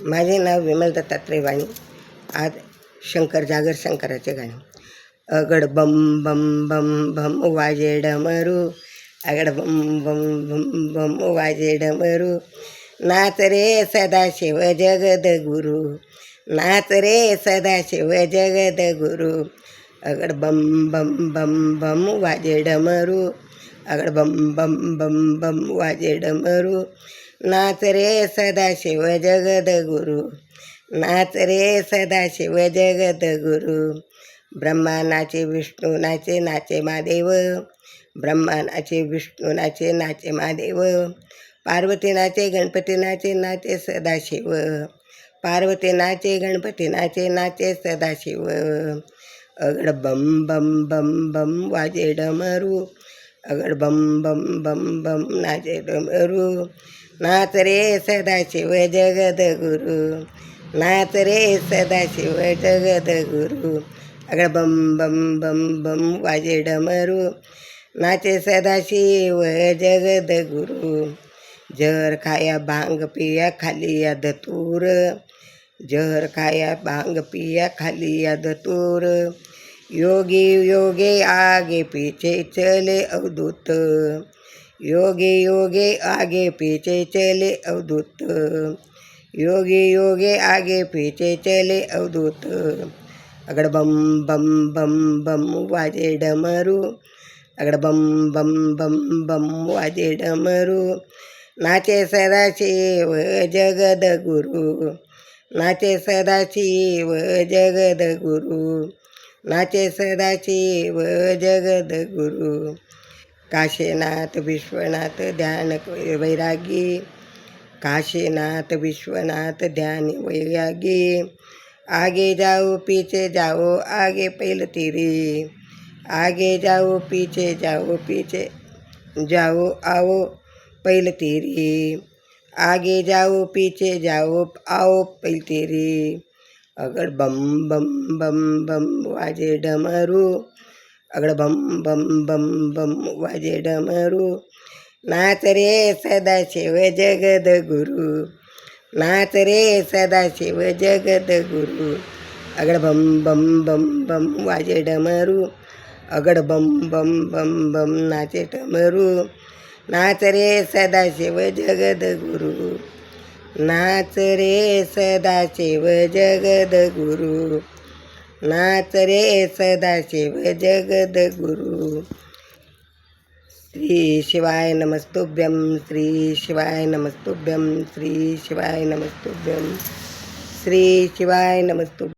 माझे नाव विमल दत्तात्रय वाणी. आज शंकर जागर शंकराचे गाणे. अगड बम बम बम बम वाजे डमरू, अगड बम बम बम बम वाजे डमरू. नाच रे सदाशिव जगद गुरु, नाच रे सदाशिव जगद गुरु. अगड बम बम बम बम वाजे डमरू, अगड बम बम बम बम वाजे डमरू. नाच रे सदाशिव जगद गुरु, नाच रे सदाशिव जगद गुरु. ब्रह्मा नाचे विष्णू नाचे, नाचे महादेव. ब्रह्मा नाचे विष्णू नाचे, नाचे महादेव. पार्वती नाचे गणपती नाचे, नाचे सदाशिव. पार्वती नाचे गणपती नाचे, नाचे सदाशिव. अगड बम बम बम बम वाजे डमरू, अगड बम बम बम बम नाचे डमरू. नाच रे सदाशिव जगद गुरु, नाच रे सदाशिव जगद गुरु. अगड बम बम बम बम वाजे डमरू. नाचे सदाशिव जगद गुरु. जर खाया भांग पिया खाली या धतूर, जर खाया भांग पिया खाली या धतूर. योगी योगे आगे पीछे चले अवधूत, योगी योगे आगे पीछे चले अवधूत. योगी योगे आगे पीछे चले अवधूत. अगड बम बम बम बम वाजे डमरू, अगड बम बम बम बम वाजे डमरू. नाचे सदाशिव जगद गुरु, नाचे सदाशिव जगद गुरु. नाचे सदाशिव जगद गुरु. काशीनाथ विश्वनाथ ध्यान वैरागी, काशीनाथ विश्वनाथ ध्यान वैरागी. आगे जाओ पीछे जाओ आगे पैलती रे, आगे जाओ पीछे जाओ आओ पैलती रे. आगे जाओ पीछे जाओ आओ पैलती रे. अगड बम बम बम बम वाजे डमरू, अगड बम बम बम बम वाजे डमरू. नाच रे सदाशिव जगद गुरु, नाच रे सदाशिव जगद गुरु. अगड बम बम बम बम वाजे डमरू, अगड बम बम बम बम नाचे डमरू. नाच रे सदाशिव जगद गुरु, नाच रे सदाशिव जगद गुरु. नाच रे सदाशिव जगद गुरु. श्री शिवाय नमस्तुभ्यं, श्री शिवाय नमस्तुभ्यं, श्री शिवाय नमस्तुभ्यं, श्री शिवाय नमस्तुभ्यं.